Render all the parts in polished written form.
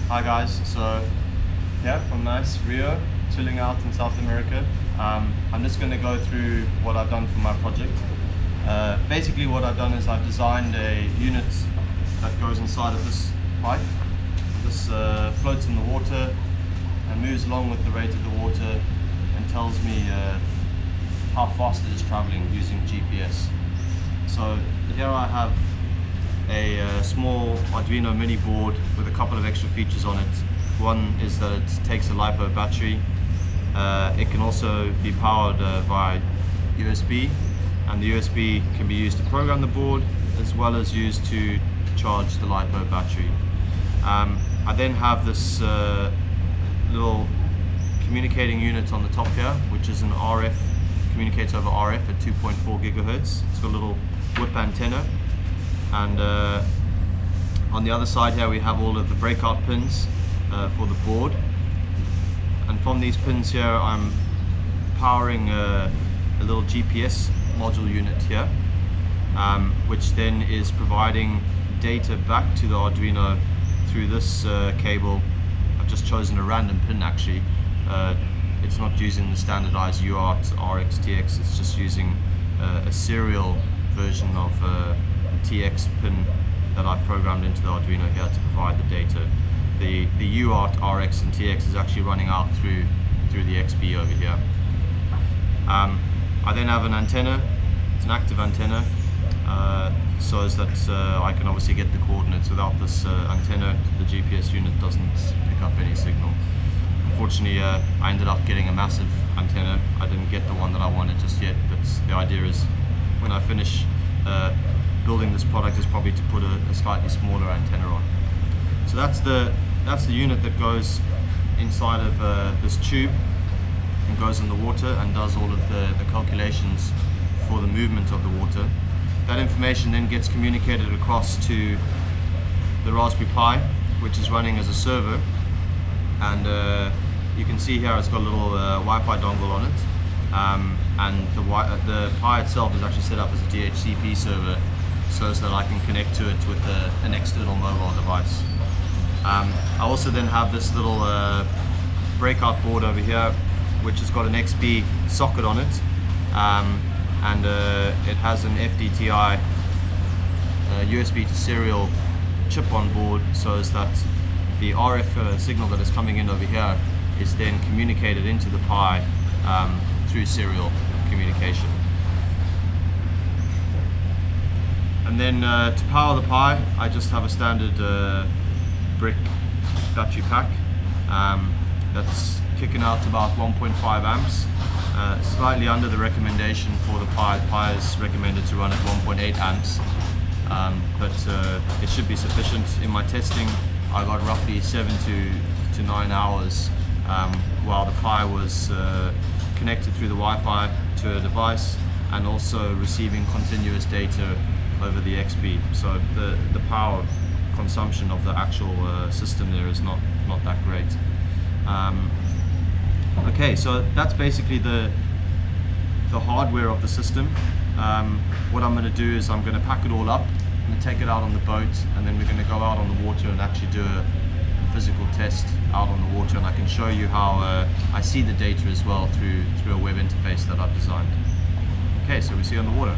Hi guys, so yeah, from nice Rio, chilling out in South America. I'm just going to go through what I've done for my project. Basically what I've done is I've designed a unit that goes inside of this pipe. This floats in the water and moves along with the rate of the water and tells me how fast it is traveling using GPS. So here I have a small Arduino mini board with a couple of extra features on it. One is that it takes a LiPo battery. It can also be powered via USB, and the USB can be used to program the board as well as used to charge the LiPo battery. I then have this little communicating unit on the top here, which is an RF, communicates over RF at 2.4 gigahertz. It's got a little whip antenna. And on the other side here we have all of the breakout pins for the board, and from these pins here I'm powering a little GPS module unit here, which then is providing data back to the Arduino through this cable. I've just chosen a random pin actually. It's not using the standardized UART RX TX, it's just using a serial version of TX pin that I've programmed into the Arduino here to provide the data. The UART RX and TX is actually running out through the XP over here. I then have an antenna. It's an active antenna, so as that I can obviously get the coordinates. Without this antenna, the GPS unit doesn't pick up any signal. Unfortunately, I ended up getting a massive antenna. I didn't get the one that I wanted just yet, but the idea is when I finish building this product is probably to put a slightly smaller antenna on. So that's the unit that goes inside of this tube and goes in the water and does all of the calculations for the movement of the water. That information then gets communicated across to the Raspberry Pi, which is running as a server, and you can see here it's got a little Wi-Fi dongle on it, and the Pi itself is actually set up as a DHCP server, so that I can connect to it with an external mobile device. I also then have this little breakout board over here, which has got an XP socket on it, and it has an FDTI USB to serial chip on board, so as that the RF signal that is coming in over here is then communicated into the Pi through serial communication. And then to power the Pi, I just have a standard brick battery pack that's kicking out about 1.5 amps, slightly under the recommendation for the Pi. The Pi is recommended to run at 1.8 amps, but it should be sufficient. In my testing, I got roughly 7 to 9 hours while the Pi was connected through the Wi-Fi to a device and also receiving continuous data over the XP. So the power consumption of the actual system there is not that great. Okay, so that's basically the hardware of the system. What I'm going to do is I'm going to pack it all up, I'm going to take it out on the boat, and then we're going to go out on the water and actually do a physical test out on the water, and I can show you how I see the data as well through a web interface that I've designed. Okay, so we see you on the water.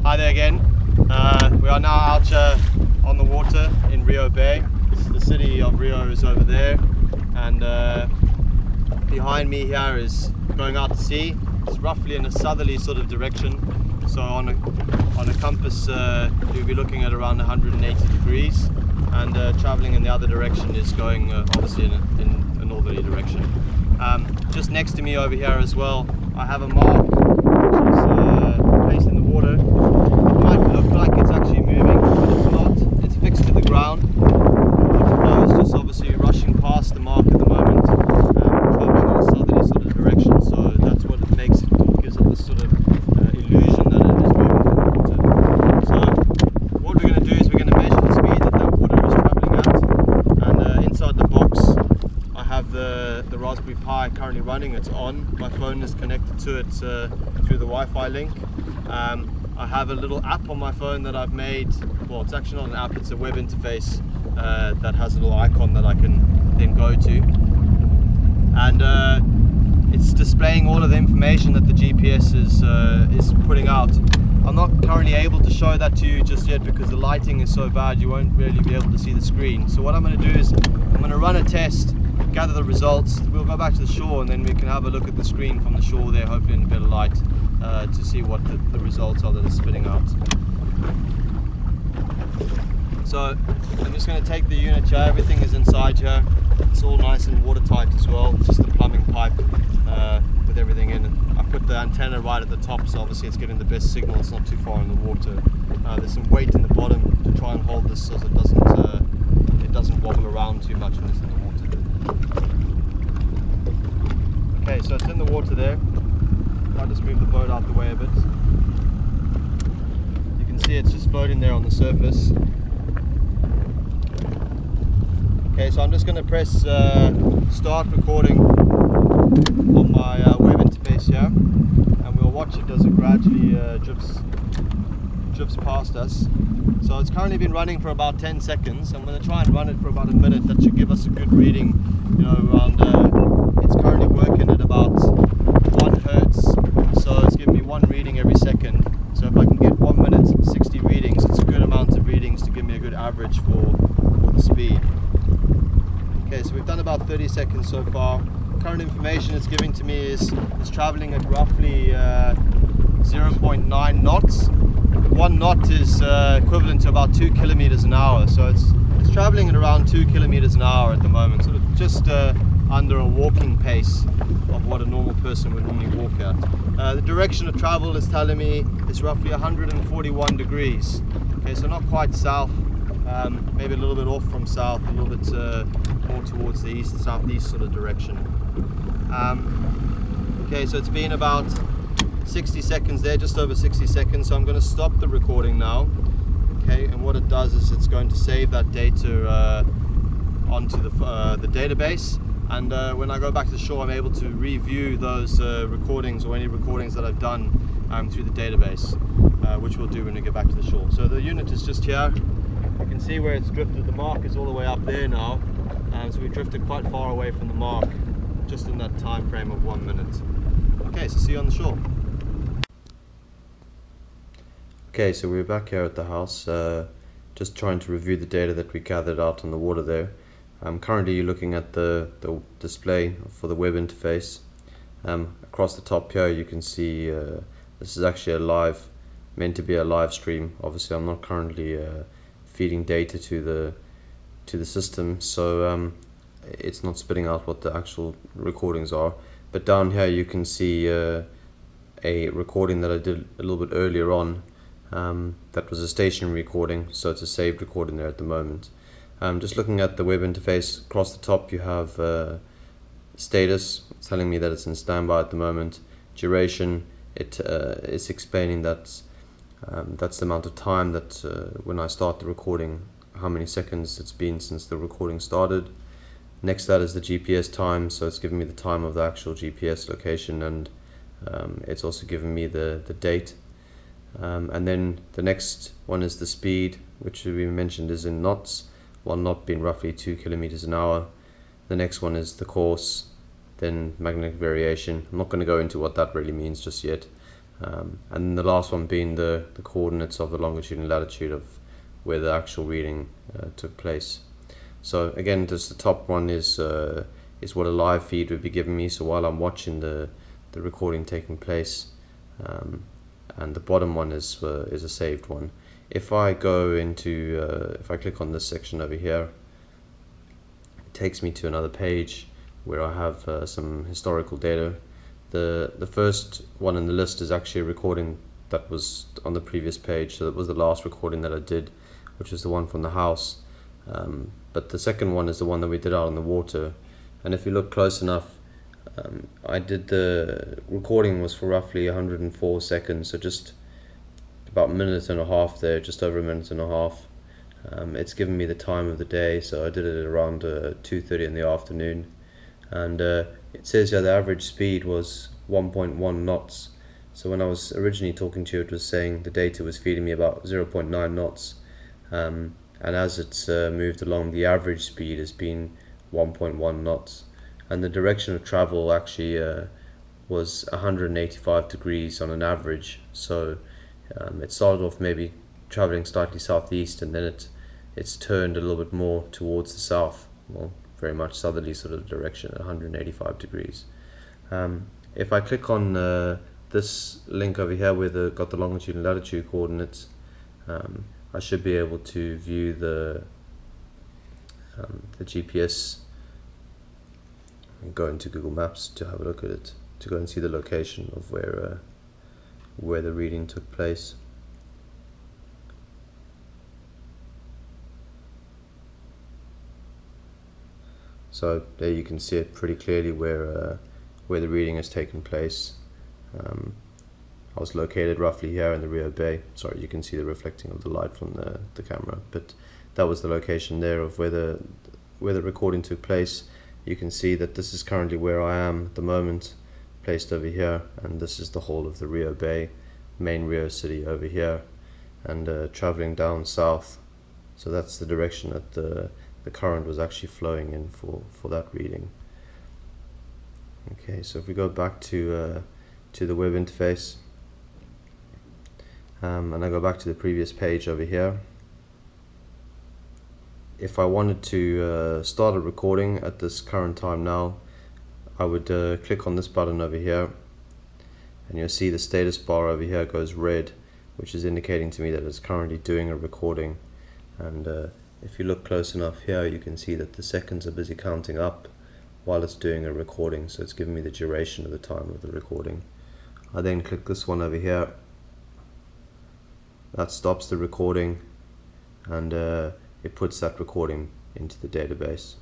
Hi there again. We are now out on the water in Rio Bay. The city of Rio is over there, and behind me here is going out to sea. It's roughly in a southerly sort of direction, so on a compass you'll be looking at around 180 degrees, and traveling in the other direction is going obviously in a northerly direction. Just next to me over here as well, I have a mark which is placed in the water. It might look like it's actually moving, but it's not. It's fixed to the ground. The flow is just obviously rushing past the mark at the moment, traveling in a southerly sort of direction, so that's what it makes. It gives it this sort of illusion that it is moving through the water. So what we're going to do is we're going to measure the speed that water is traveling at, and inside the box I have the Raspberry Pi currently running. It's on. My phone is connected to it through the Wi-Fi link. I have a little app on my phone that I've made. Well, it's actually not an app, it's a web interface that has a little icon that I can then go to. And it's displaying all of the information that the GPS is putting out. I'm not currently able to show that to you just yet because the lighting is so bad you won't really be able to see the screen. So what I'm going to do is I'm going to run a test, gather the results, we'll go back to the shore and then we can have a look at the screen from the shore there, hopefully in a better light, to see what the results are that it's spitting out. So I'm just going to take the unit here, everything is inside here, it's all nice and watertight as well, just the plumbing pipe with everything in it. I put the antenna right at the top, so obviously it's getting the best signal, it's not too far in the water. There's some weight in the bottom to try and hold this so that it doesn't wobble around too much when it's in the water. Okay, so it's in the water there. I'll just move the boat out the way a bit. You can see it's just floating there on the surface. Okay, so I'm just going to press start recording on my web interface here, and we'll watch it as it gradually drifts past us. So it's currently been running for about 10 seconds. I'm going to try and run it for about a minute. That should give us a good reading, you know, around, it's currently working at about 1 hertz, so it's giving me 1 reading every second. So if I can get 1 minute 60 readings, it's a good amount of readings to give me a good average for the speed. Okay, so we've done about 30 seconds so far. Current information it's giving to me is it's traveling at roughly 0.9 knots. 1 knot is equivalent to about 2 kilometers an hour, so it's traveling at around 2 kilometers an hour at the moment, sort of just under a walking pace of what a normal person would normally walk at. The direction of travel is telling me it's roughly 141 degrees. Okay, so not quite south, maybe a little bit off from south, a little bit more towards the east, southeast sort of direction. Okay, so it's been about 60 seconds there, just over 60 seconds, so I'm going to stop the recording now. Okay, and what it does is it's going to save that data onto the database, and when I go back to the shore I'm able to review those recordings or any recordings that I've done through the database, which we'll do when we get back to the shore. So the unit is just here. You can see where it's drifted. The mark is all the way up there now, so we drifted quite far away from the mark just in that time frame of 1 minute. Okay, so see you on the shore. Okay, so we're back here at the house, just trying to review the data that we gathered out on the water there. Currently you're looking at the display for the web interface. Across the top here you can see this is actually meant to be a live stream. Obviously I'm not currently feeding data to the system, so it's not spitting out what the actual recordings are. But down here you can see a recording that I did a little bit earlier on. That was a stationary recording, so it's a saved recording there at the moment. Just looking at the web interface, across the top you have status, telling me that it's in standby at the moment. Duration, it's explaining that that's the amount of time that when I start the recording, how many seconds it's been since the recording started. Next to that is the GPS time, so it's giving me the time of the actual GPS location, and it's also giving me the date. And then the next one is the speed, which we mentioned is in knots, 1 knot being roughly 2 kilometers an hour. The next one is the course, then magnetic variation. I'm not going to go into what that really means just yet. And then the last one being the coordinates of the longitude and latitude of where the actual reading took place. So again, just the top one is what a live feed would be giving me, so while I'm watching the recording taking place. And the bottom one is a saved one. If I go into, if I click on this section over here, it takes me to another page where I have some historical data. The first one in the list is actually a recording that was on the previous page, so that was the last recording that I did, which is the one from the house. But the second one is the one that we did out on the water, and if you look close enough, I did the recording was for roughly 104 seconds, so just about a minute and a half there, just over a minute and a half. It's given me the time of the day, so I did it at around 2:30 in the afternoon, and it says here the average speed was 1.1 knots, So when I was originally talking to you, it was saying the data was feeding me about 0.9 knots, and as it's moved along, the average speed has been 1.1 knots, and the direction of travel actually was 185 degrees on an average. So it started off maybe traveling slightly southeast, and then it's turned a little bit more towards the south, well, very much southerly sort of direction at 185 degrees. If I click on this link over here where got the longitude and latitude coordinates, I should be able to view the GPS and go into Google Maps to have a look at it, to go and see the location of where the reading took place. So there you can see it pretty clearly where the reading has taken place. I was located roughly here in the Rio Bay. Sorry, you can see the reflecting of the light from the camera, but that was the location there of where the recording took place. You can see that this is currently where I am at the moment, placed over here, and this is the whole of the Rio Bay, main Rio city over here, and traveling down south. So that's the direction that the current was actually flowing in for that reading. Okay, so if we go back to the web interface, and I go back to the previous page over here, if I wanted to start a recording at this current time now, I would click on this button over here, and you'll see the status bar over here goes red, which is indicating to me that it's currently doing a recording. And if you look close enough here, you can see that the seconds are busy counting up while it's doing a recording, so it's giving me the duration of the time of the recording. I then click this one over here. That stops the recording, and it puts that recording into the database.